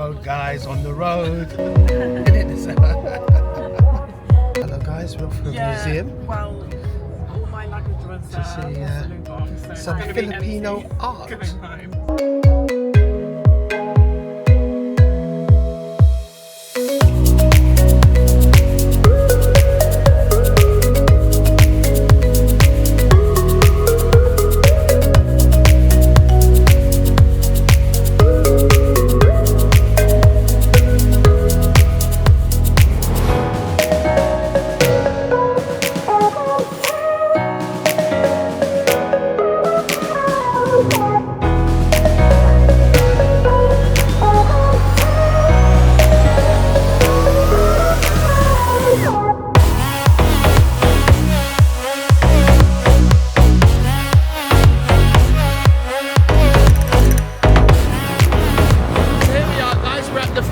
road, guys, on the road. Hello, guys, we're off for a museum. Well, all my luggage was To see gone, so some it's gonna be Filipino empty art. going home.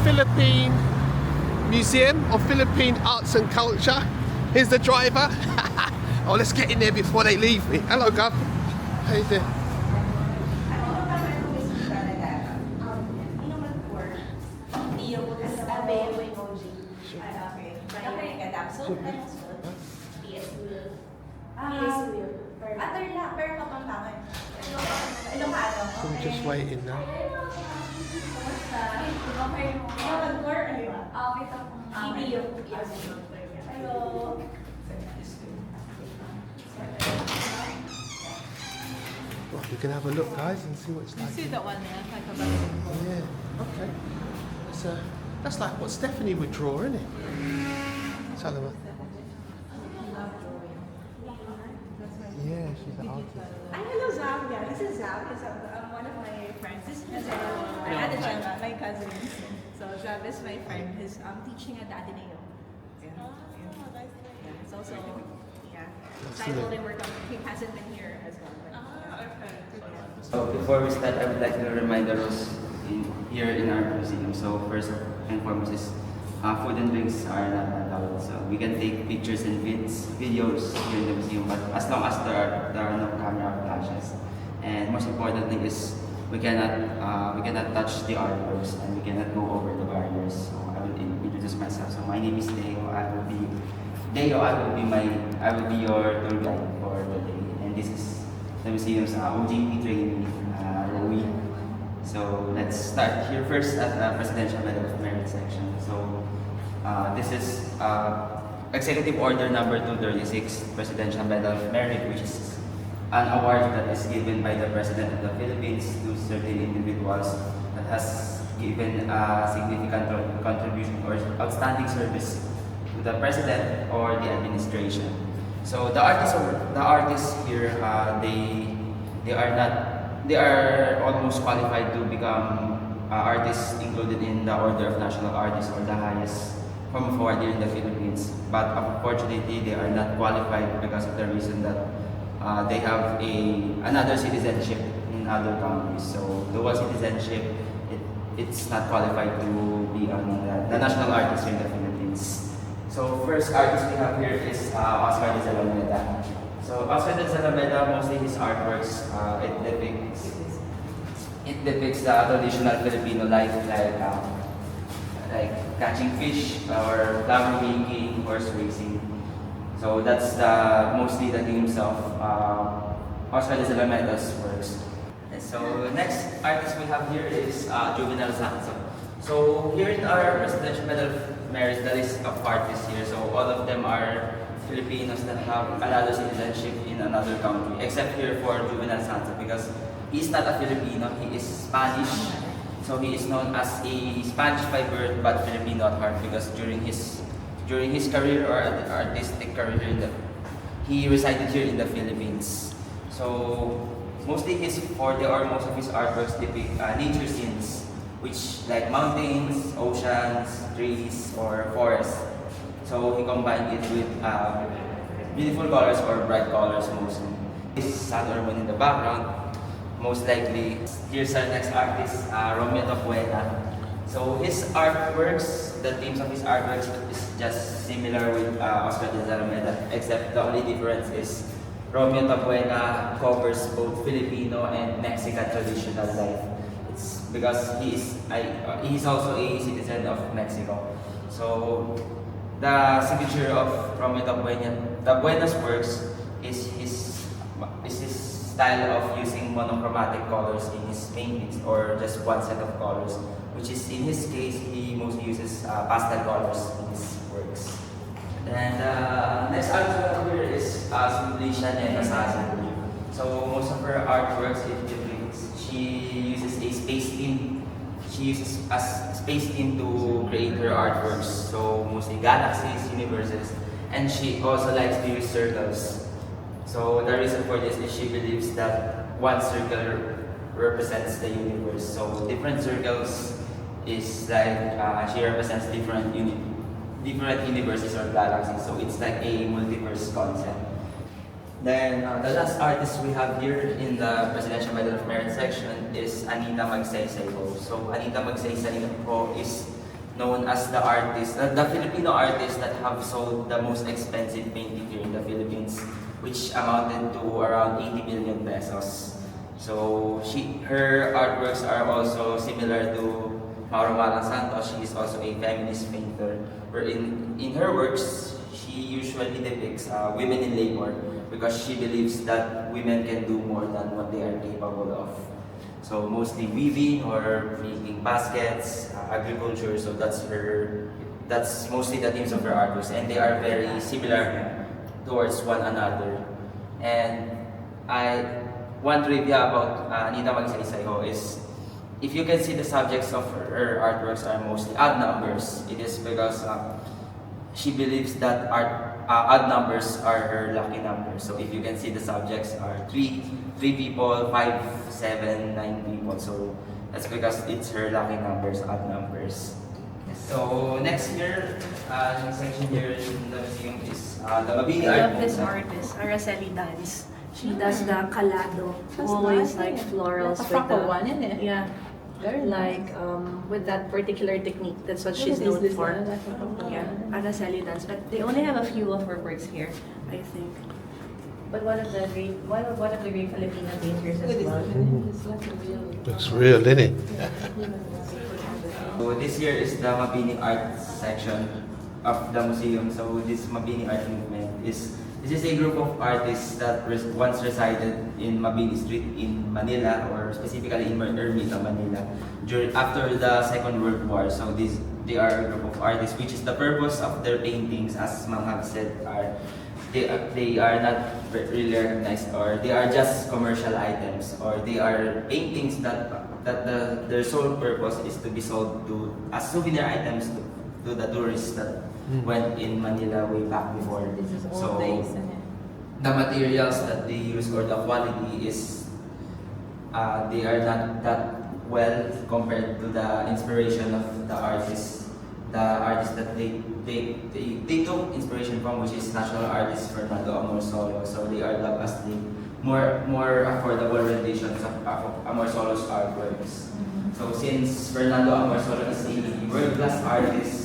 Philippine Museum of Philippine Arts and Culture. Here's the driver. Oh, let's get in there before they leave me. Hello, Gov. How you doing? So I'm just waiting now. Well, we can have a look, guys, and see what it's like. See that one there, like a Yeah, okay. That's like what Stephanie would draw, isn't it? Salama. Yeah, she's an artist. Hello, Zab. Yeah, this is Zab. One of my friends. This is my cousins. So Zab is my friend. He's teaching at the Ateneo. Yeah, it's also So I told him he hasn't been here as well. So before we start, I would like to remind the rules here in our museum. So first and foremost is food and drinks are not allowed. So we can take pictures and videos here in the museum, but as long as there are no camera flashes. And most important thing is we cannot touch the artworks and we cannot go over the barriers. So I will introduce myself. So my name is Deo. I will be your tour guide for the day. And this is the museum's OJT trainee, Rowie. So let's start here first at the Presidential Medal of Merit section. So this is Executive Order number 236, Presidential Medal of Merit, which is an award that is given by the President of the Philippines to certain individuals that has given a significant contribution or outstanding service to the President or the administration. So the artists here, they are almost qualified to become artists included in the Order of National Artists, or the highest form of award here in the Philippines. But unfortunately, they are not qualified because of the reason that they have another citizenship in other countries. So dual citizenship, it's not qualified to be on the national artist here in the Philippines. So first artist we have here is Oscar de Zalameda. So Oscar de Zalameda, mostly his artworks, it depicts the traditional Filipino life, like catching fish or flower making, horse racing. So that's mostly the themes of Oscar de Zalameda's works. And so next artist we have here is Juvenal Sanzo. So here in our Presidential Medal of Merit, that is of artists here. So all of them are Filipinos that have another citizenship in another country, except here for Juvenal Sanzo, because he's not a Filipino, he is Spanish. So he is known as a Spanish by birth but Filipino at heart, because during his career or artistic career, he resided here in the Philippines. So most of his artworks depict nature scenes, which like mountains, oceans, trees, or forests. So he combined it with beautiful colors or bright colors mostly. This is San Urban in the background. Most likely, here's our next artist, Romeo Tapuena. So his artworks, the themes of his artworks is just similar with Oscar de Zalameda, except the only difference is Romeo Tapuena covers both Filipino and Mexican traditional life. It's because he's also a citizen of Mexico. So the signature of Romeo Tabuena's works is his style of using monochromatic colors in his paintings, or just one set of colors, which is in his case he mostly uses pastel colors in his works. And next artist here is Simulation and Assassin. So most of her artworks, she uses a space theme. She uses a space theme to create her artworks. So mostly galaxies, universes, and she also likes to use circles. So the reason for this is she believes that one circle represents the universe. So different circles is like she represents different universes or galaxies. So it's like a multiverse concept. Then the last artist we have here in the Presidential Medal of Merit section is Anita Magsaysay-Ho. So Anita Magsaysay-Ho is known as the artist, the Filipino artist that have sold the most expensive painting here in the Philippines, which amounted to around 80 million pesos. So her artworks are also similar to Mauro Malang Santos. She is also a feminist painter, where in her works, she usually depicts women in labor because she believes that women can do more than what they are capable of. So mostly weaving or making baskets, agriculture, so that's mostly the themes of her artworks, and they are very similar towards one another. And one trivia about Anita Magsaysay-Ho is, if you can see the subjects of her artworks are mostly odd numbers, it is because she believes that odd numbers are her lucky numbers. So if you can see the subjects are three people, 5, 7, 9 people. So that's because it's her lucky numbers, odd numbers. So next year, section here in the museum is the Mabini I art. love this artist, Araceli Dance. She does the calado, always like florals with Proper the, one, isn't it? yeah, Very like with that particular technique. That's what she's known for. Yeah, Araceli Dance. But they only have a few of her works here, I think. But one of the great Filipino painters as well. Looks real, isn't it? So this year is the Mabini art section of the museum. So this Mabini art movement is a group of artists that once resided in Mabini Street in Manila, or specifically in Ermita, Manila, after the Second World War. So they are a group of artists, which is the purpose of their paintings, as Ma'am have said, they are not really recognized, or they are just commercial items, or they are paintings that their sole purpose is to be sold as souvenir items to the tourists that went in Manila way back before. So the materials that they use, or the quality is they are not that well compared to the inspiration of the artists that they took inspiration from, which is national artist Fernando Amorsolo. So they are dubbed as the more affordable renditions of Amorsolo's artworks. So since Fernando Amorsolo is a world-class artist,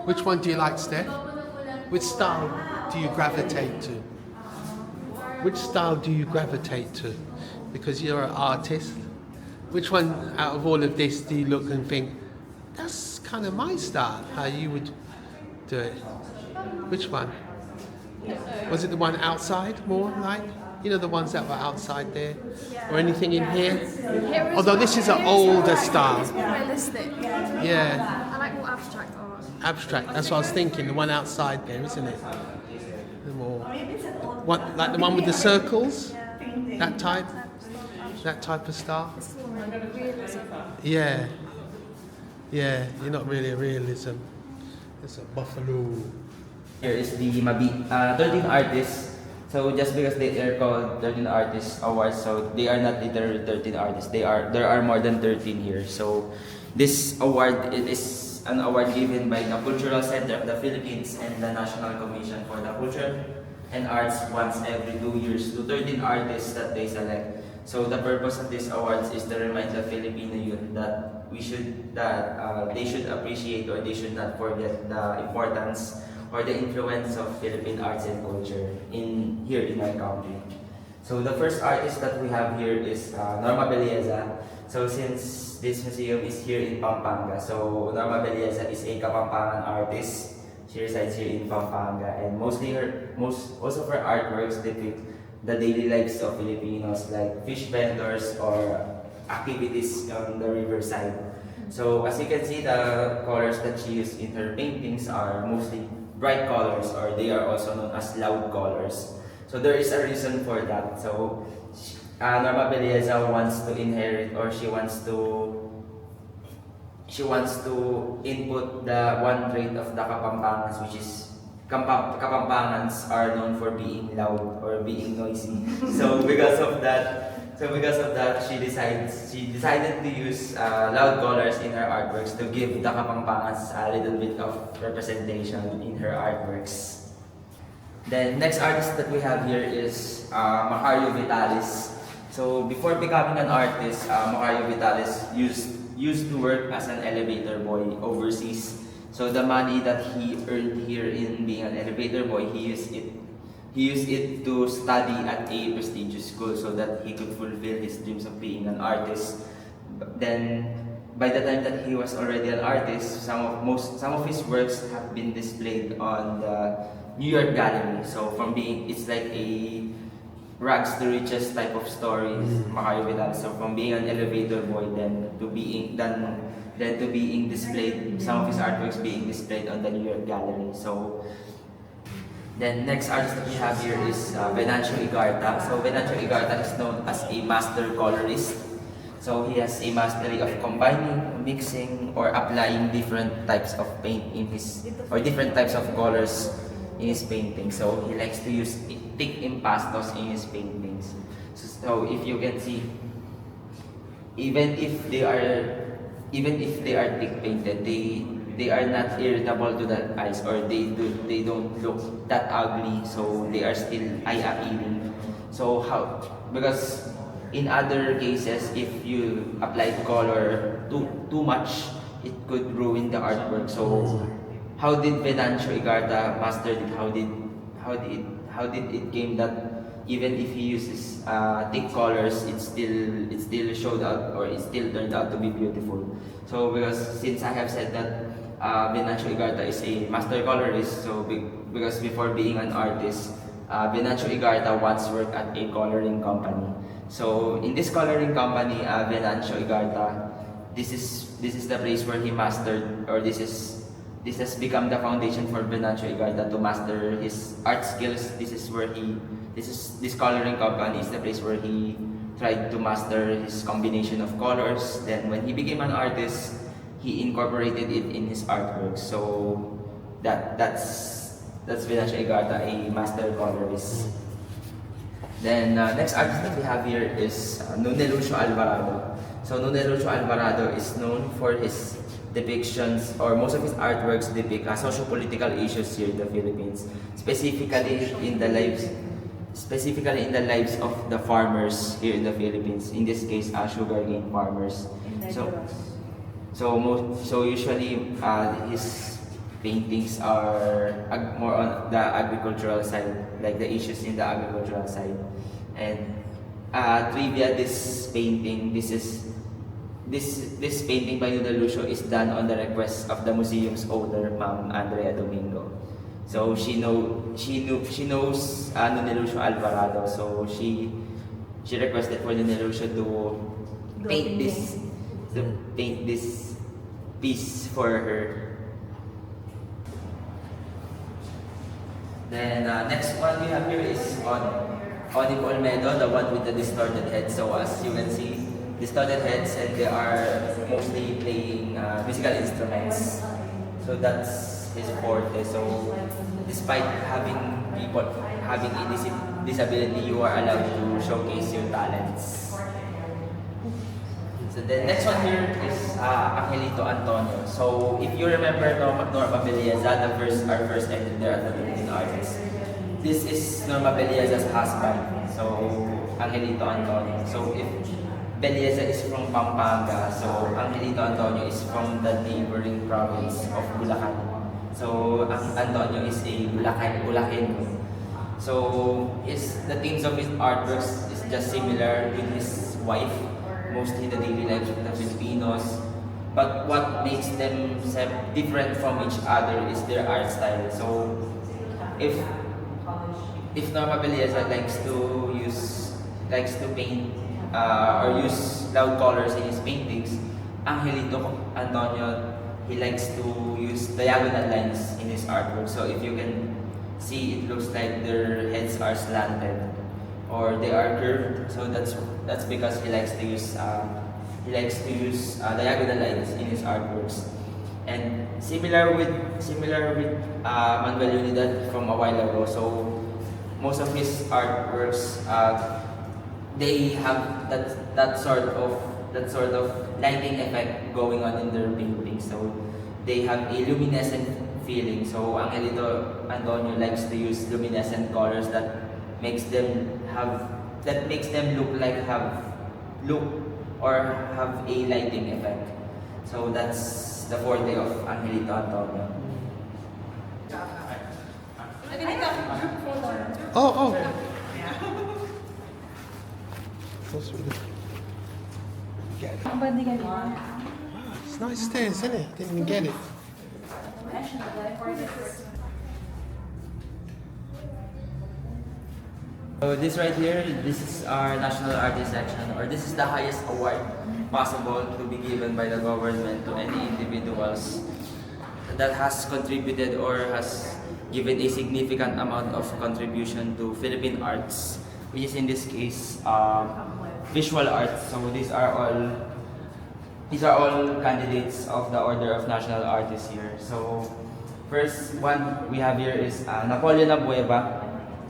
Which one do you like, Steph? Which style do you gravitate to? Which style do you gravitate to? Because you're an artist. Which one out of all of this do you look and think, that's kind of my style, how you would do it? Which one? Was it the one outside more like? You know, the ones that were outside there? Or anything in here? Although this is an older style. It's more realistic. Yeah, I like more abstract art. abstract. That's what I was thinking, the one outside there, isn't it? The more, one, like the one with the circles? That type of style? It's more realism. Yeah. Yeah, you're not really a realism. It's a buffalo. here is the 13 artists. So just because they are called 13 Artists Awards, so they are not literally 13 artists. There are more than 13 here. So this award, it is an award given by the Cultural Center of the Philippines and the National Commission for the Culture and Arts once every 2 years to 13 artists that they select. So the purpose of these awards is to remind the Filipino youth that they should appreciate, or they should not forget the importance or the influence of Philippine arts and culture here in our country. So the first artist that we have here is Norma Belleza. So since this museum is here in Pampanga, so Norma Belleza is a Kapampangan artist. She resides here in Pampanga, and most of her artworks depict the daily lives of Filipinos, like fish vendors or activities on the riverside. So as you can see, the colors that she used in her paintings are mostly bright colors, or they are also known as loud colors. So there is a reason for that. So Norma Belleza wants to inherit, or she wants to input the one trait of the Kapampangans, which is Kapampangans are known for being loud or being noisy. So because of that, she decided to use loud colors in her artworks to give the Kapampangans a little bit of representation in her artworks. Then next artist that we have here is Macario Vitalis. So before becoming an artist, Macario Vitalis used to work as an elevator boy overseas. So the money that he earned here in being an elevator boy, he used it to study at a prestigious school so that he could fulfill his dreams of being an artist. Then by the time that he was already an artist, some of his works have been displayed on the New York Gallery. So it's like a rags to riches type of story, Macario Vitalis. So from being an elevator boy, then to being displayed, some of his artworks being displayed on the New York Gallery. So then next artist that we have here is Venancio Igarta. So Venancio Igarta is known as a master colorist. So he has a mastery of combining, mixing, or applying different types of paint or different types of colors in his painting. So he likes to use thick impastos in his paintings. So if you can see, even if they are thick painted, they are not irritable to the eyes, or they don't look that ugly. So they are still eye appealing. So because in other cases, if you apply color too much, it could ruin the artwork. So how did Venancio Igarta master it? How did it came that even if he uses thick colors, it still showed out, or it still turned out to be beautiful. So since I have said that Venancio Igarta is a master colorist, so because before being an artist, Venancio Igarta once worked at a coloring company. So in this coloring company, Venancio Igarta, this is the place where he mastered, or this has become the foundation for Venancio Igarta to master his art skills. This coloring company is the place where he tried to master his combination of colors. Then when he became an artist, he incorporated it in his artwork. So that's Venancio Igarta, a master colorist. Then next artist that we have here is Nune Lucio Alvarado. So Nune Lucio Alvarado is known for his depictions, or most of his artworks depict socio-political issues here in the Philippines, specifically in the lives of the farmers here in the Philippines. In this case, sugarcane farmers. So usually his paintings are more on the agricultural side, like the issues in the agricultural side. And trivia, this painting by Nune Lucio is done on the request of the museum's owner, Ma'am Andrea Domingo. So she knows Nune Lucio Alvarado. So she requested for Nune Lucio to paint this piece for her. Then next one we have here is Onip Olmedo, the one with the distorted head. So as you can see, distorted heads, and they are mostly playing musical instruments. So that's his forte. So despite having a disability, you are allowed to showcase your talents. So the next one here is Angelito Antonio. So if you remember Norma Belleza, our first entry there at the Philippine Artist, this is Norma Belleza's husband. So Angelito Antonio. So if Belleza is from Pampanga, so Angelito Antonio is from the neighboring province of Bulacan. So, ang Antonio is a Bulakenyo. So, the themes of his artworks is just similar with his wife, mostly the daily lives of the Filipinos. But what makes them different from each other is their art style. So, if Norma Belleza likes to paint or use loud colors in his paintings, Angelito Antonio, he likes to use diagonal lines in his artwork. So if you can see, it looks like their heads are slanted or they are curved. So that's because he likes to use diagonal lines in his artworks. And similar with Manuel Unidad from a while ago. So most of his artworks, they have that sort of lighting effect going on in their painting. So they have a luminescent feeling. So Angelito Antonio likes to use luminescent colors that makes them look or have a lighting effect. So that's the forte of Angelito Antonio. Oh. What's with it? Get it. It's nice stairs, isn't it? Didn't even get it. So this right here, this is our National Artist section, or this is the highest award possible to be given by the government to any individuals that has contributed or has given a significant amount of contribution to Philippine arts, which is in this case visual arts. So these are all candidates of the Order of National Artists here. So first one we have here is Napoleon Abueva.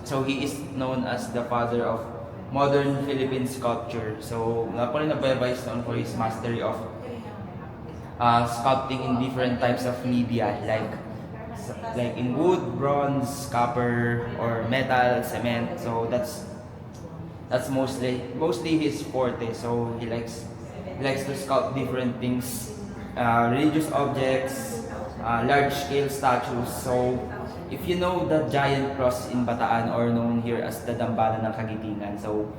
So he is known as the father of modern Philippine sculpture. So Napoleon Abueva is known for his mastery of sculpting in different types of media, like in wood, bronze, copper, or metal, cement. So that's mostly his forte. So he likes to sculpt different things, religious objects, large scale statues. So if you know the giant cross in Bataan, or known here as the Dambana ng Kagitingan, so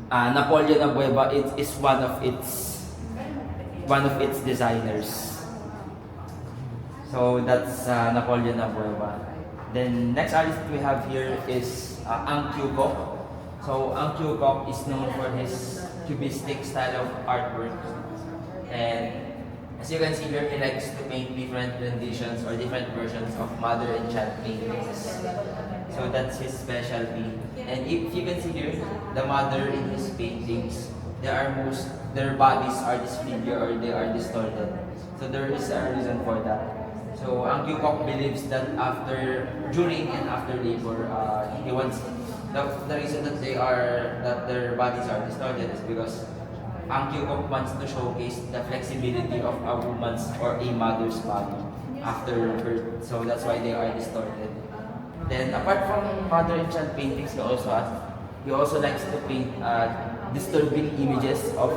Napoleon Abueva is one of its designers. So that's Napoleon Abueva. Then next artist we have here is Ang Kyu Kok. So Ang Kyu Kok is known for his cubistic style of artwork, and as you can see here, he likes to paint different renditions or different versions of mother and child paintings. So that's his specialty. And if you can see here, the mother in his paintings, their bodies are disfigured or they are distorted. So there is a reason for that. So Ang Kyu Kok believes that during and after labor, he wants the reason that their bodies are distorted is because Ang Kyu Kok wants to showcase the flexibility of a woman's or a mother's body after birth. So that's why they are distorted. Then apart from mother and child paintings, he also likes to paint disturbing images of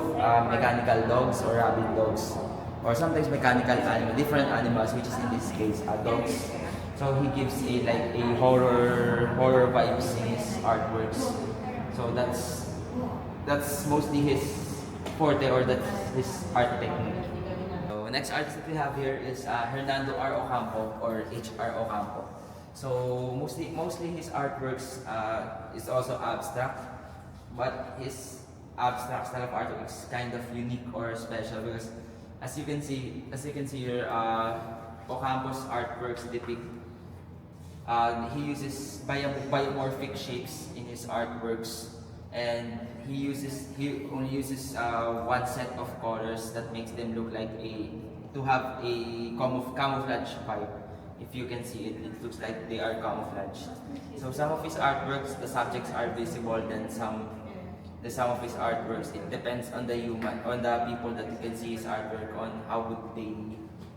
mechanical dogs or rabbit dogs, or sometimes mechanical different animals, which is in this case dogs. So he gives a horror vibes in his artworks. So that's mostly his forte, or that's his art technique. So next artist that we have here is Hernando R. Ocampo, or H.R. Ocampo. So mostly his artworks is also abstract, but his abstract style of artwork is kind of unique or special because as you can see here, Ocampo's artworks depict he uses biomorphic shapes in his artworks, and he only uses one set of colors that makes them look like to have a camouflage vibe. If you can see it looks like they are camouflaged. So some of his artworks, the subjects are visible, then some of his artworks, it depends on the people that you can see his artwork on, how would they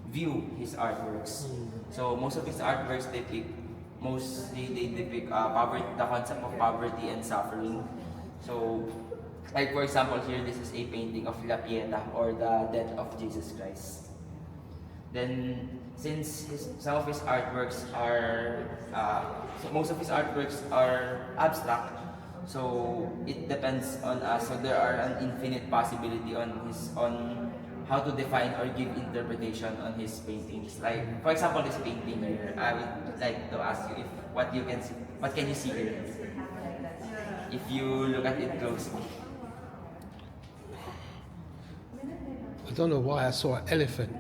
view his artworks. So most of his artworks depict poverty, the concept of poverty and suffering. So, like for example, here this is a painting of La Pieta, or the death of Jesus Christ. Then since some of his artworks are, most of his artworks are abstract, so it depends on us. So there are an infinite possibility on how to define or give interpretation on his paintings. Like, for example, this painting here, I would like to ask you if what can you see here? If you look at it closely. I don't know why I saw an elephant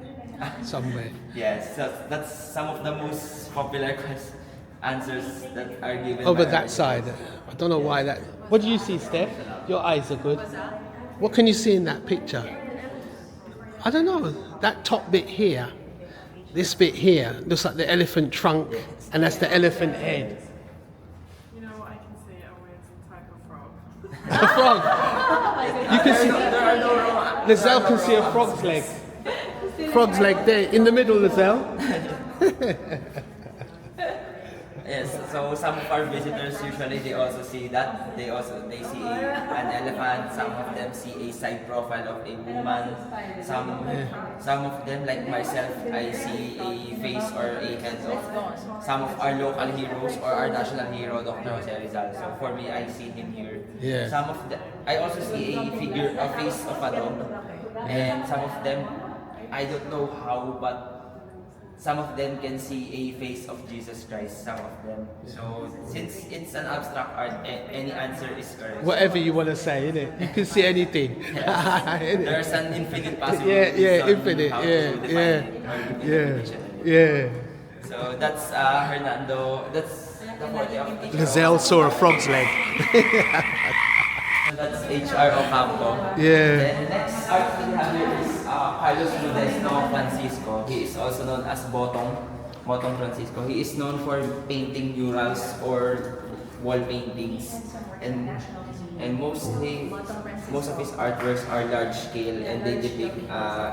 somewhere. Yes, so that's some of the most popular answers that are given. Over by that our side. I don't know why that. What do you see, Steph? Your eyes are good. What can you see in that picture? I don't know. That top bit here, this bit here, looks like the elephant trunk, and that's the elephant head. You know, I can see a weird type of frog. A frog. You can see. There are no wrong. Lizelle can see a frog's leg. Frog's leg there in the middle, Lizelle. Yes, so some of our visitors usually they also see that. They see an elephant. Some of them see a side profile of a woman. Some of them, like myself, I see a face or a head of some of our local heroes or our national hero, Dr. Jose Rizal. So for me, I see him here. Yeah. Some of them, I also see a face of a dog, and some of them, I don't know how, but some of them can see a face of Jesus Christ, some of them. So, since it's an abstract art, any answer is correct. Whatever you want to say, innit? You can see anything. Innit? There's an infinite possibility. Yeah, infinite. Yeah. So, that's Hernando. That's the 40 of HR. Lizelle saw a frog's leg. That's HR Ocampo. Yeah. Then the next artist we have here is Carlos Modesto Francisco. He is also known as Botong Francisco. He is known for painting murals or wall paintings. And most of his artworks are large scale and they depict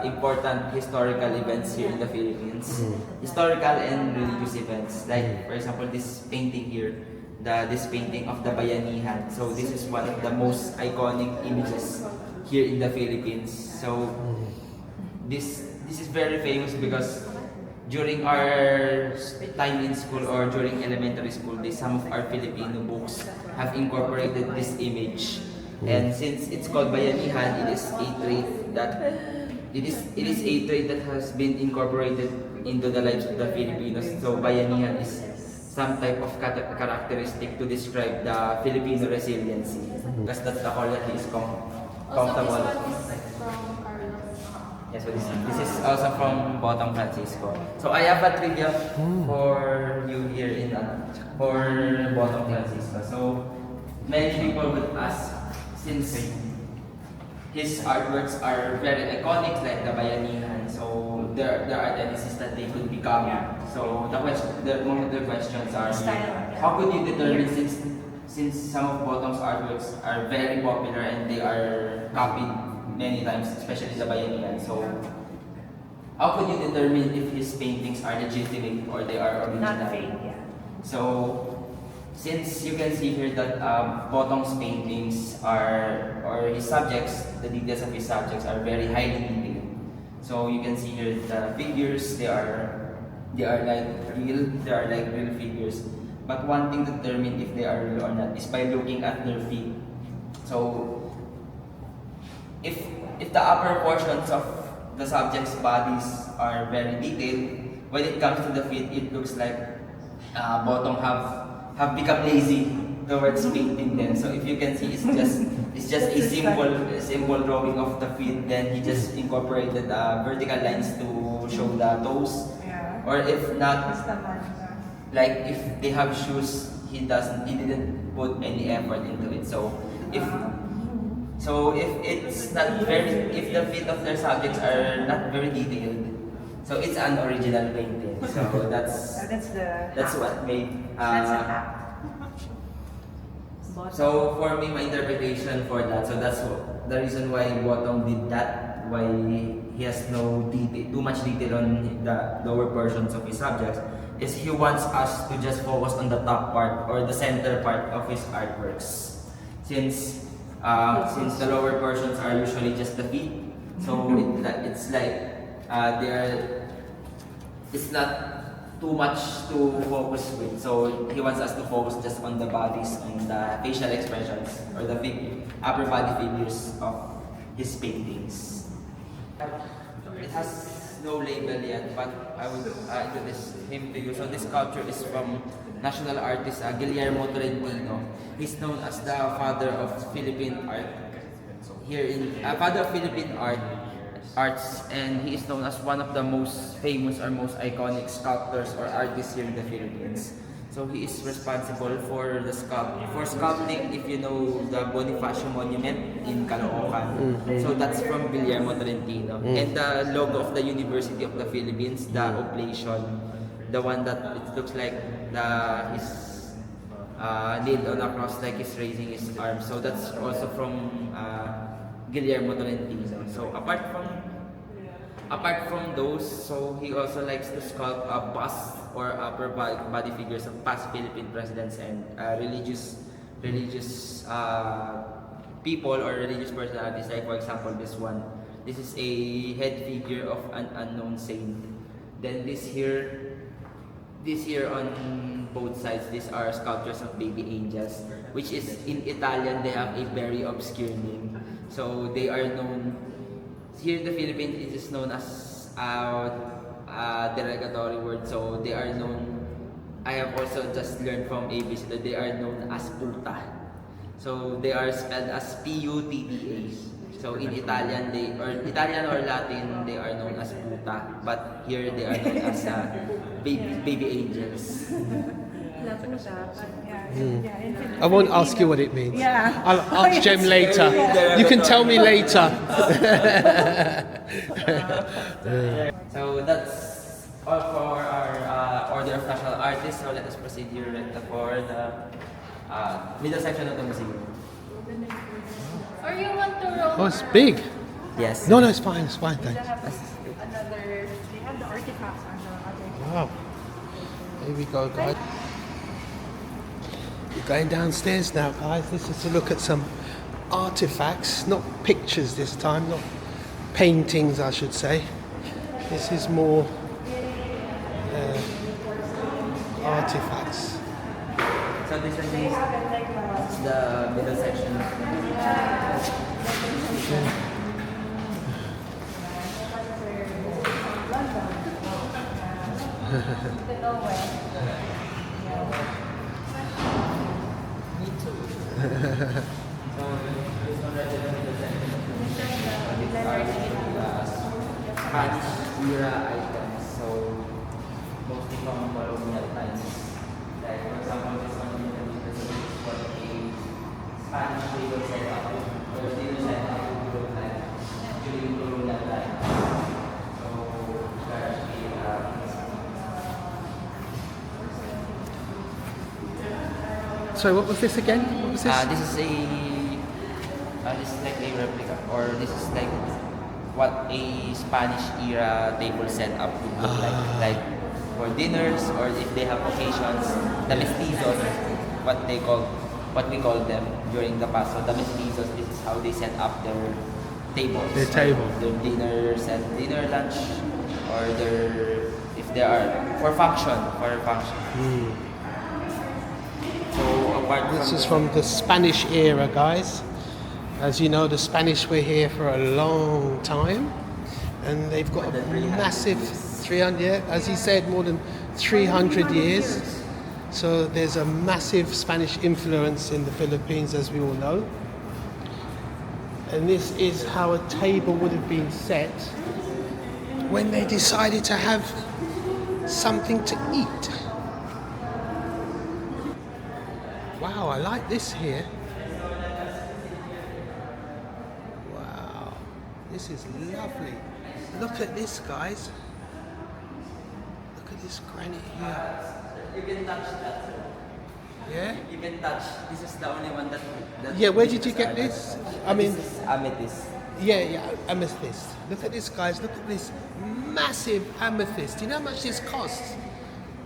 important historical events here in the Philippines. Historical and religious events. Like, for example, this painting here. This painting of the Bayanihan. So this is one of the most iconic images here in the Philippines. So this is very famous because during our time in school or during elementary school, some of our Filipino books have incorporated this image. And since it's called Bayanihan, it is a trait that has been incorporated into the lives of the Filipinos. So Bayanihan is some type of characteristic to describe the Filipino resiliency, because that's the call that he is comfortable. Yes, so this is also from Botong Francisco. So I have a trivia for you here for Botong Francisco. So many people would ask, since his artworks are very iconic, like the Bayanihan, so there are tendencies that they could become. So one of the questions are, how could you determine, since some of Botong's artworks are very popular and they are copied many times, especially the Bayanihan, so how could you determine if his paintings are legitimate or they are original? Not fake, yeah. So, since you can see here that Botong's paintings or his subjects, the details of his subjects are very highly detailed. So you can see here the figures, they are like real figures. But one thing to determine if they are real or not is by looking at their feet. So if the upper portions of the subject's bodies are very detailed, when it comes to the feet, it looks like Botong have become lazy towards painting them. So if you can see, it's just a simple drawing of the feet. Then he just incorporated vertical lines to show the toes. Yeah. Or if not, Basta man. like if they have shoes, he didn't put any effort into it. So if the feet of their subjects are not very detailed, so it's an original painting. So that's what made. That's a hack. So for me, my interpretation for that, so that's the reason why Botong did that. Why he has no too much detail on the lower portions of his subjects, is he wants us to just focus on the top part or the center part of his artworks. Since the lower portions are usually just the feet, so it's like they are it's not too much to focus with. So he wants us to focus just on the bodies, on the facial expressions, or the upper body figures of his paintings. It has no label yet, but I will introduce him to you. So this sculpture is from national artist Guillermo Tolentino. He's known as the father of Philippine art. Father of Philippine arts, and he is known as one of the most famous or most iconic sculptors or artists here in the Philippines. So he is responsible for sculpting, if you know, the Bonifacio Monument in Caloocan. So that's from Guillermo Tolentino. And the logo of the University of the Philippines, the oblation, the one that it looks like his nailed on a cross, like he's raising his arm. So that's also from Guillermo Tolentino. So apart from those, so he also likes to sculpt a bust or upper body figures of past Philippine presidents and religious people or religious personalities. Like for example, this one. This is a head figure of an unknown saint. Then this here on both sides, these are sculptures of baby angels, which is in Italian they have a very obscure name. So they are known here in the Philippines. It is known as derogatory word. So they are known. I have also just learned from ABC that they are known as puta. So they are spelled as P-U-T-T-A. So in Italian or Latin, they are known as puta, but here they are known as baby angels. La puta, but yeah. I won't ask you what it means. Yeah. I'll ask Jem later. You can tell me later. So that's all for our Order of National Artists. So let us proceed here for the middle section of the museum. Or you want to roll? Oh, it's big. Yes. No, it's fine, thanks. They have the artifacts on the other. Wow. Here we go, guys. We're going downstairs now, guys. This is to look at some artifacts, not pictures this time, not paintings, I should say. This is more artifacts. So this is the middle section. Spanish era items, so mostly from colonial times. Like for example, this one is called a Spanish table setup, or table setup during colonial times. So actually, So what was this again? What was this? this is like a replica, or this is like what a Spanish era table setup would look like for dinners, or if they have occasions. The mestizos, what we call them during the past. So the mestizos, this is how they set up their tables. Their table. Their dinner, lunch, or if they are for function. So apart This from is from the Spanish era, guys. As you know, the Spanish were here for a long time, and they've got a massive 300, as he said, more than 300 years. So there's a massive Spanish influence in the Philippines, as we all know. And this is how a table would have been set when they decided to have something to eat. Wow, I like this here. Wow, this is lovely. Look at this, guys. Look at this granite here. you can touch that. Yeah? You can touch. This is the only one that Yeah, where did you get this? I mean, this is amethyst. yeah, amethyst. Look at this, guys. Look at this massive amethyst. Do you know how much this costs?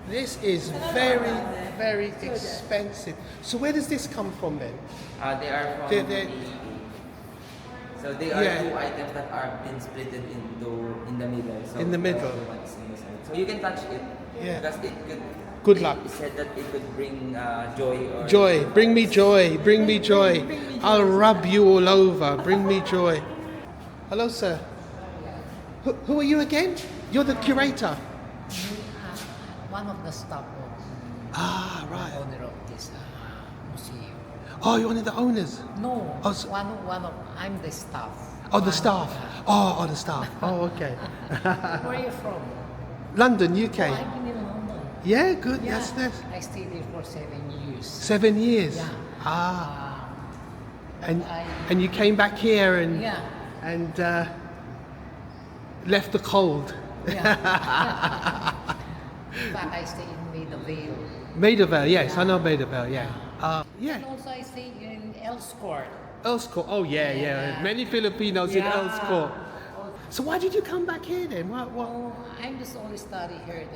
This is very, very expensive. So where does this come from then? They are from They're- So they are Yeah. two items that are been split in the middle. So In the middle. other one is in the side. So you can touch it. Yeah. Because it could. Good luck. It said that it could bring joy or. Joy, bring me joy, bring me joy. I'll rub you all over, bring me joy. Hello, sir. Who are you again? You're the curator. One of the staff of Ah, right. owner of this museum. Oh, you're one of the owners. No, Oh, so- one of I'm the staff. Oh, the One- staff. yeah. Oh, the staff. Oh, okay. Where are you from? London, Oh, UK. I've been in London. Yeah, good. Yeah. Yes, yes. I stayed there for 7 years. 7 years. Yeah. Ah, and I- and you came back here and Yeah. and left the cold. Yeah. In fact, I stay in Maida Vale. Maida Vale, yes, I know Maida Vale. Yeah. Yeah. And also I stay in Earl's Court. Earl's Court. Oh yeah, yeah. Yeah. Many Filipinos in Yeah. Earl's Court. So why did you come back here then? What? Oh, I'm just only study here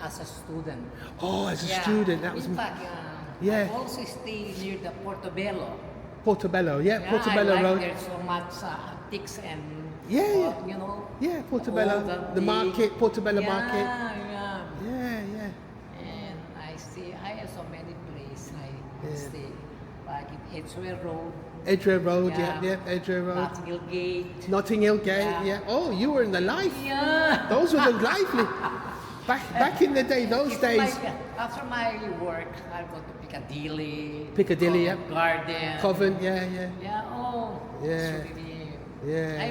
as a student. Oh, as a Yeah. student, that was In fact, Yeah. I also stay near the Portobello. Portobello. Yeah, Yeah, Portobello I like Road. There's so much antiques and Yeah, you know. Yeah, Portobello. all The market, Portobello yeah, Market. Yeah, Yeah, yeah. And I have so many places I Yeah. stay, like in Edgware Road. Edgware Road. Yeah, Yeah. yeah. Edgware Road. Notting Hill Gate. Notting Hill Gate. Yeah. Yeah. Oh, you were in the life. Yeah. Those were the lively. Back in the day, those It's days. like, after my work, I go to Piccadilly. Piccadilly, Covent Garden. Covent. Yeah, yeah. Yeah. Oh. Yeah. It's really, Yeah.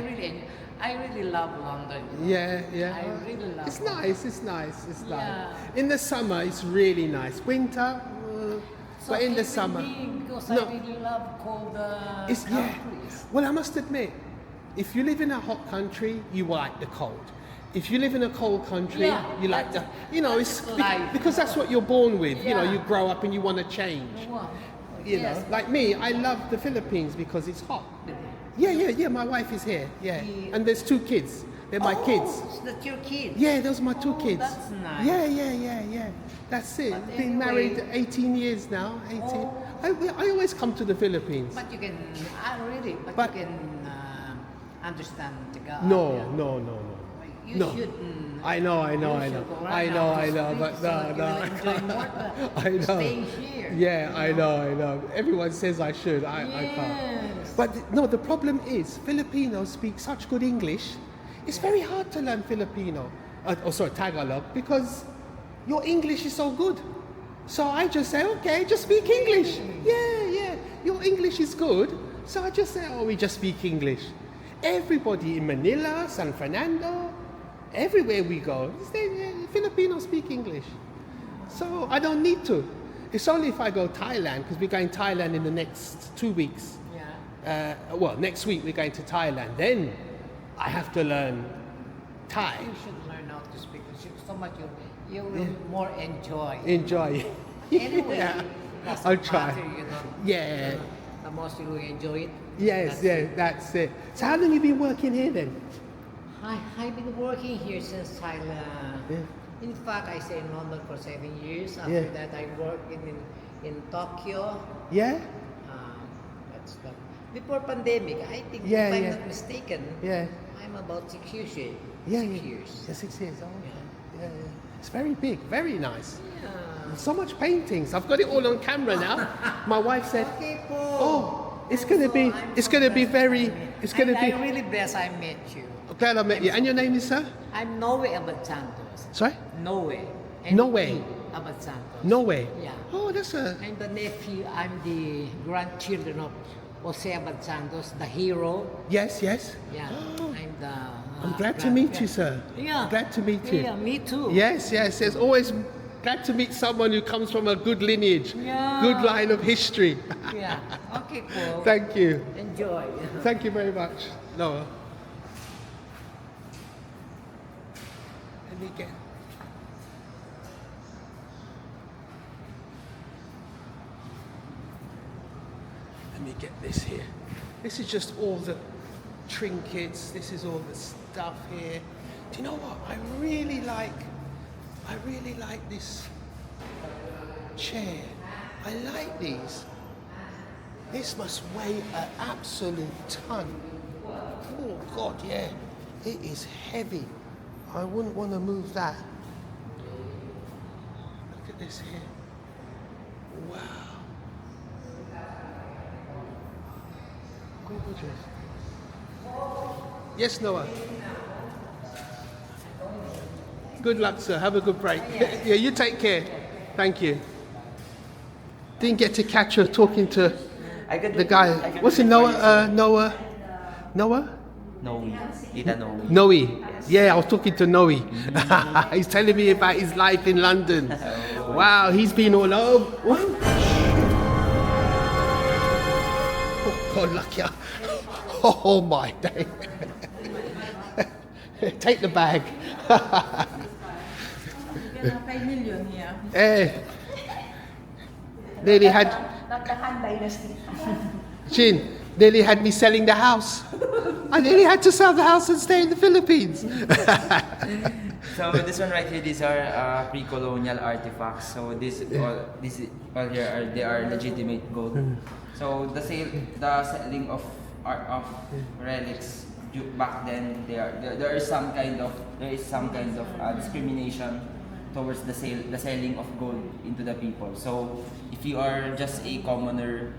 I really love London. Yeah, yeah. I really love It's it. nice. It's nice. It's nice. Yeah. In the summer, it's really nice. Winter, but in the it's summer, me, because No. I really love cold it's yeah. countries. Well, I must admit, if you live in a hot country, you like the cold. If you live in a cold country, Yeah, you like the, you know, it's that's life. because that's what you're born with. You know, Yeah. you grow up and you want to change. Wow. You Yes. know, like me, I love the Philippines because it's hot. Yeah, yeah, yeah. My wife is here. Yeah, The- and there's 2 kids. They're my kids. Oh, that's your kid. Yeah, those are my 2 Oh, kids. that's nice. Yeah, yeah, yeah, yeah. That's it. But Been married anyway- 18 years now. 18. Oh. I always come to the Philippines. But you can, But- you can understand the guy. No, yeah. no, no, no. You No. should. I know, I know, I you know. should go I around know, to I know, speak but so no, that you no. will enjoy more I know. staying here. Yeah, you I know. Everyone says I should. I can't. Yes. But no, the problem is Filipinos speak such good English. It's very hard to learn Filipino. Tagalog, because your English is so good. So I just say, okay, just speak English. Yeah, yeah. Your English is good. So I just say, oh, we just speak English. Everybody in Manila, San Fernando, everywhere we go, Filipinos speak English. So I don't need to. It's only if I go Thailand, because we're going Thailand in the next 2 weeks. Yeah. Well, next week we're going to Thailand. Then I have to learn Thai. You should learn how to speak. So much you will more enjoy. Enjoy. Anyway, Yeah. doesn't I'll try. matter, you know. Yeah. The most you will enjoy it. Yes, That's yeah, it. that's it. So how long have you been working here then? I've been working here since Thailand. Yeah. In fact, I stayed in London for 7 years. After Yeah. that, I worked in Tokyo. Yeah? That's the, before pandemic, I think, Yeah, if I'm yeah. not mistaken, Yeah. I'm about 6 years here. Yeah, 6 yeah. years. Yeah, 6 years old. Yeah. Yeah, yeah. It's very big, very nice. Yeah. So much paintings. I've got it all on camera now. My wife said, Okay, po. "Oh, it's gonna be very, it's gonna be." I'm really blessed I met you. Glad I met you. And your name is sir? I'm Noe Abad Santos. Sorry? Noe. Noe. Abad Santos. No way. Yeah. Oh, that's a. I'm the nephew, I'm the grandchildren of Jose Abad Santos, the hero. Yes, yes. Yeah, Oh, I'm the. I'm glad to meet you, sir. Yeah. Glad to meet you. Yeah, me too. Yes, yes. It's always glad to meet someone who comes from a good lineage, Yeah. good line of history. Yeah. Okay, cool. Thank you. Enjoy. Thank you very much. Noah. Let me get. Let me get this here. This is just all the trinkets. This is all the stuff here. Do you know what? I really like this chair. I like these. This must weigh an absolute ton. Oh God, yeah. It is heavy. I wouldn't want to move that. Look at this here. Wow. Gorgeous. Yes, Noah. Good luck, sir. Have a good break. Yeah, you take care. Thank you. Didn't get to catch her talking to the guy. What's it, Noah? Noah? Noe. Tita Noe. Noe. Yeah, I was talking to Noe. He's telling me about his life in London. Wow, he's been all over. Oh, God, lucky. Oh, my day. Take the bag. 5 million, yeah. Eh. Nearly had, Not the Han Dynasty. Chin, nearly had me selling the house. I nearly had to sell the house and stay in the Philippines. So this one right here, these are pre-colonial artifacts. So this all here are they are legitimate gold. So the selling of relics back then, there is some kind of discrimination towards the selling of gold into the people. So if you are just a commoner,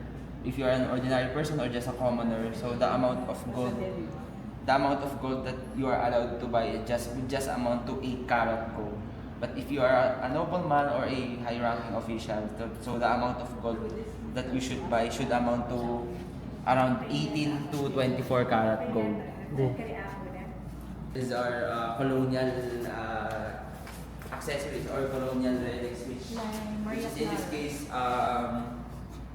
if you are an ordinary person or just a commoner, so the amount of gold that you are allowed to buy would just amount to 8 karat gold. But if you are a nobleman or a high-ranking official, so the amount of gold that you should buy should amount to around 18 to 24 karat gold. These are colonial accessories or colonial relics, which is in this case,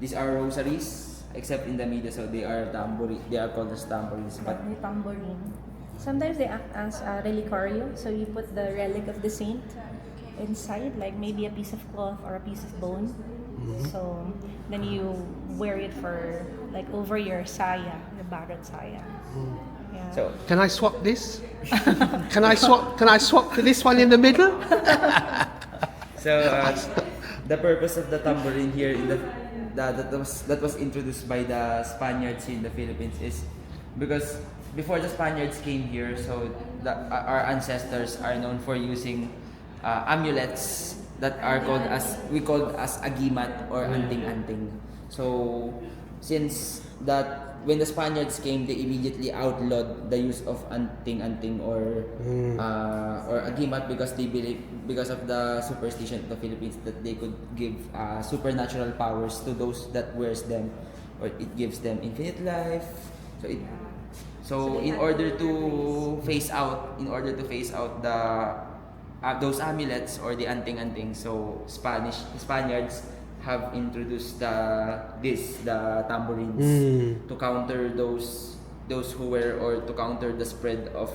these are rosaries, except in the media, so they are tambourine. They are called as tambourines, but The tambourine. Sometimes they act as a reliquario, so you put the relic of the saint inside, like maybe a piece of cloth or a piece of bone. So then you wear it for like over your saya, the barot saya. Yeah. so Can I swap this? Can I swap to this one in the middle? the purpose of the tambourine here in that was introduced by the Spaniards in the Philippines is because before the Spaniards came here, so our ancestors are known for using amulets that are called as agimat or anting-anting. So since that when the Spaniards came, they immediately outlawed the use of anting-anting or agimat because they believe, because of the superstition of the Philippines, that they could give supernatural powers to those that wears them, or it gives them infinite life. So in order to phase out the those amulets or the anting-anting, so Spaniards have introduced the tambourines to counter those who wear, or to counter the spread of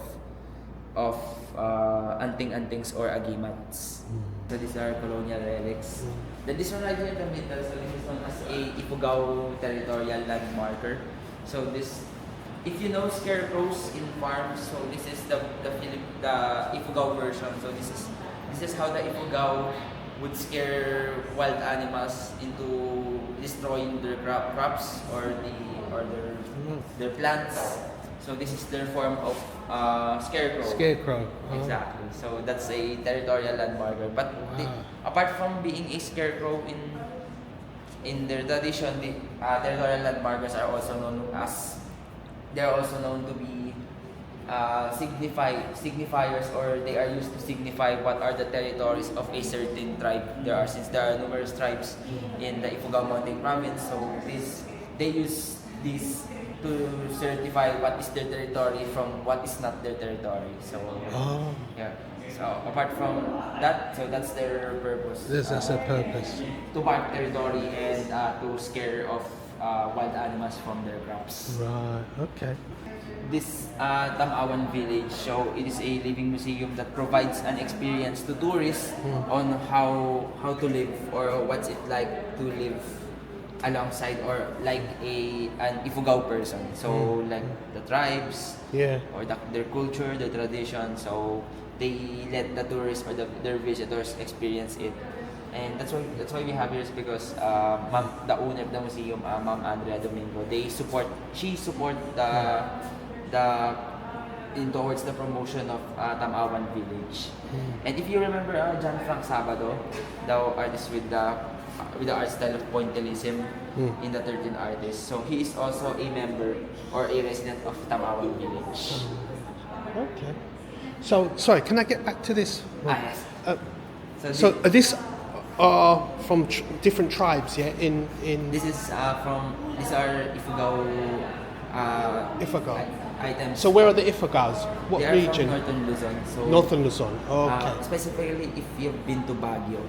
anting-antings or agimats. So these are colonial relics. Then this one right here in the middle, so this is known as a Ifugao territorial landmarker. So this, if you know scarecrows in farms, so this is the Ifugao version. So this is how the Ifugao would scare wild animals into destroying their crops or their plants. So this is their form of scarecrow. Scarecrow. Exactly. So that's a territorial landmarker. But apart from being a scarecrow in their tradition, the territorial landmarkers are also known as, they are also known to be signifiers, or they are used to signify what are the territories of a certain tribe. Since there are numerous tribes in the Ifugao Mountain Province, so they use this to certify what is their territory from what is not their territory. So yeah. So apart from that, so that's their purpose. That's a purpose. To mark territory and to scare off wild animals from their crops. Right. Okay. This Tamawan village, so it is a living museum that provides an experience to tourists on how to live, or what's it like to live alongside or like an Ifugao person. So like the tribes, or their culture, their tradition. So they let the tourists or their visitors experience it. And that's why we have here, is because the owner of the museum, Ma'am Andrea Domingo, she support the in towards the promotion of Tamawan Village. And if you remember John Frank Sabado, the artist with the art style of pointillism in the 13 artists. So he is also a member or a resident of Tamawan Village. Okay. So, sorry, can I get back to this? Yes. So this are from different tribes, yeah? In These are Ifugao Ifugao. items. So where are the Ifugaos? What They are region? from Northern Luzon. So, Northern Luzon. Okay. specifically, if you've been to Baguio.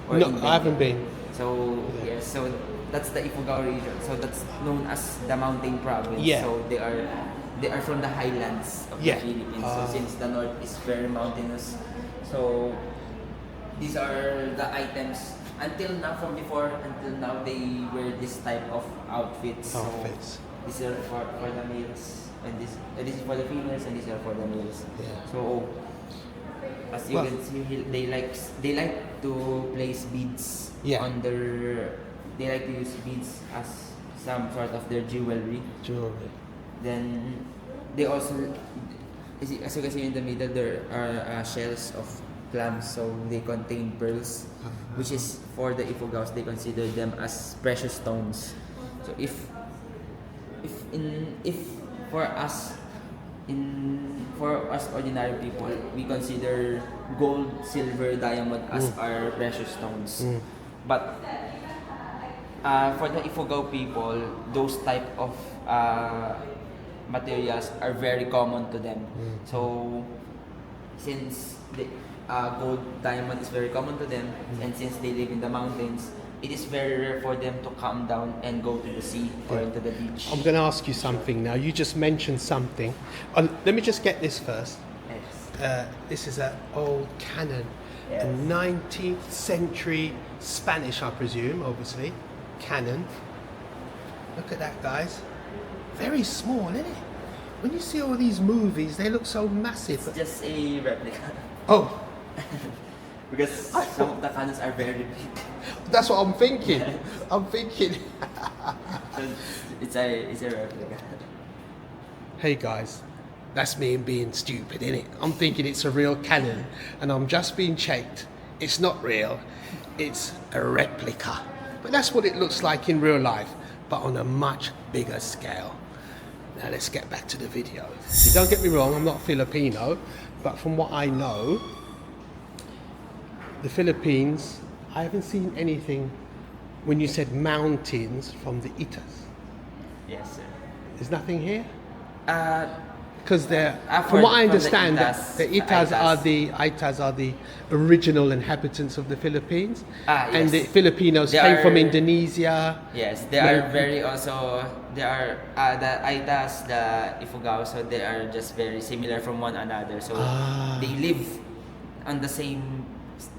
Or No, in I haven't Benguet. been. So yes, so that's the Ifugao region. So that's known as the Mountain Province. Yeah. So they are from the highlands of Yeah. the Philippines. So since the north is very mountainous, so these are the items until now they wear this type of outfits. Outfits. So these are for the males, and this is for the females, and these are for the males. Yeah. So as you Well- can see, they like to place beads Yeah. on their. They like to use beads as some sort of their jewelry. Jewelry. Then they also, as you can see in the middle, there are shells of clams, so they contain pearls, which is for the Ifugaos, they consider them as precious stones. So if for us ordinary people, we consider gold, silver, diamond as our precious stones. But for the Ifugao people, those type of materials are very common to them. So since the gold, diamond is very common to them, and since they live in the mountains, it is very rare for them to come down and go to the sea or into the beach. I'm going to ask you something now. You just mentioned something. Let me just get this first. Yes. This is an old cannon, Yes. a 19th century Spanish, I presume, obviously, cannon. Look at that, guys. Very small, isn't it? When you see all these movies, they look so massive. It's just a replica. Oh, Because some of the cannons are very big. that's what I'm thinking. I'm thinking. So it's a replica. Hey guys, that's me being stupid, innit? I'm thinking it's a real cannon, and I'm just being checked. It's not real, it's a replica. But that's what it looks like in real life, but on a much bigger scale. Now let's get back to the video. See, don't get me wrong, I'm not Filipino, but from what I know, the Philippines, I haven't seen anything when you said mountains from the Itas. Yes, sir. There's nothing here? Uh, Because they're, For- from what I from the understand, Itas, the the Itas are the original inhabitants of the Philippines, and yes. the Filipinos They came from are- Indonesia. Yes, they are very also. They are the Aitas, the Ifugao, so they are just very similar from one another. So they live on the same.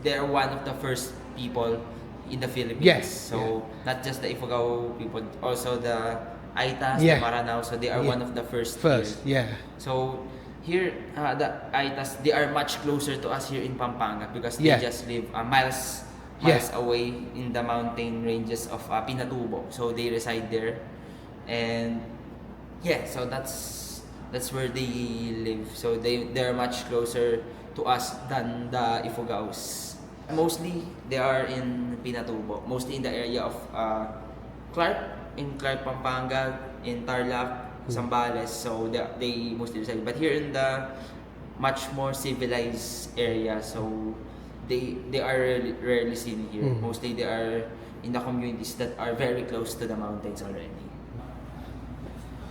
They are one of the first people in the Philippines. Yes, So not just the Ifugao people, also the Aitas, Yeah. the Maranao. So they are Yeah. one of the first. First, here. yeah. So here, the Aitas, they are much closer to us here in Pampanga because Yeah. they just live miles Yeah. away in the mountain ranges of Pinatubo. So they reside there, and yeah, so that's where they live. So they're much closer to us than the Ifugaos. Mostly they are in Pinatubo, mostly in the area of Clark, Pampanga, in Tarlac, Zambales. So they mostly reside. But here in the much more civilized area, so they are rarely seen here. Mostly they are in the communities that are very close to the mountains already.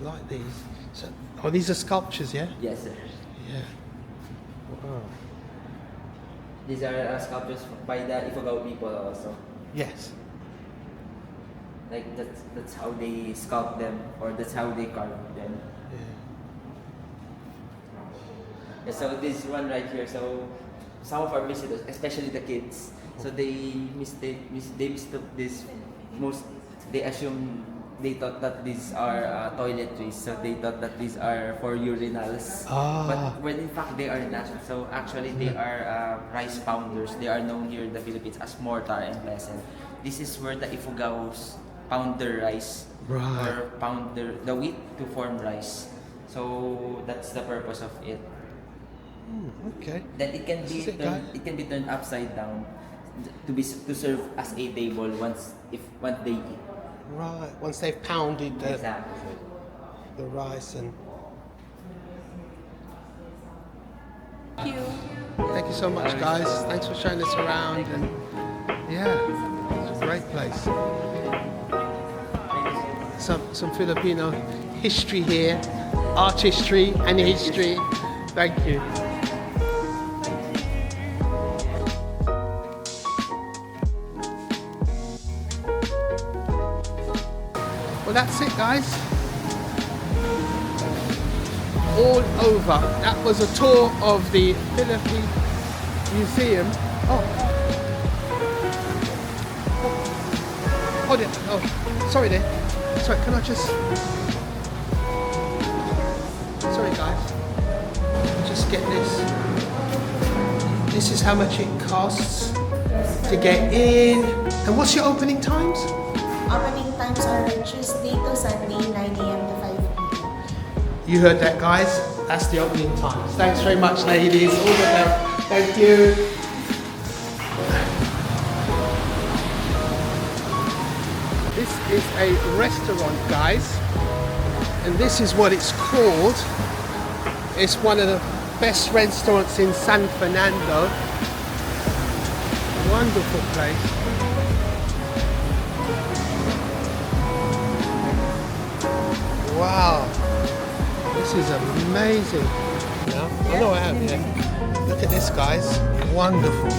I like these. So, oh, these are sculptures, yeah? Yes, sir. Yeah. Wow. These are sculptures by the Ifugao people also. Yes. Like that's how they sculpt them, or that's how they carve them. Yeah. Yeah, so this one right here, so some of our visitors, especially the kids, so they mistook this most. They assume they thought that these are toiletries, so they thought that these are for urinals. But when in fact they are not. So actually they are rice pounders. They are known here in the Philippines as mortar and pestle. This is where the Ifugaos pound their rice, Right. or pound the wheat to form rice. So that's the purpose of it. Okay. Then it can This be is it, guys. it can be turned upside down to serve as a table once they eat. Right. Once they've pounded Exactly. the rice and. Thank you. Thank you so much, guys. Thanks for showing us around, and yeah, it's a great place. Some Filipino history here, art history and history. Thank you. Well, that's it, guys. All over. That was a tour of the Philippine Museum. Oh, hold it. Oh, sorry there. Sorry, can I just? Sorry, guys. Just get this. This is how much it costs to get in. And what's your opening times? Opening times are Tuesday to Sunday, 9 a.m. to 5 p.m. You heard that, guys. That's the opening times. Thanks very much, ladies. All the best. Thank you. This is a restaurant, guys, and this is what it's called. It's one of the best restaurants in San Fernando. Wonderful place. Wow, this is amazing. I know I have, yeah. Look at this, guys. Wonderful.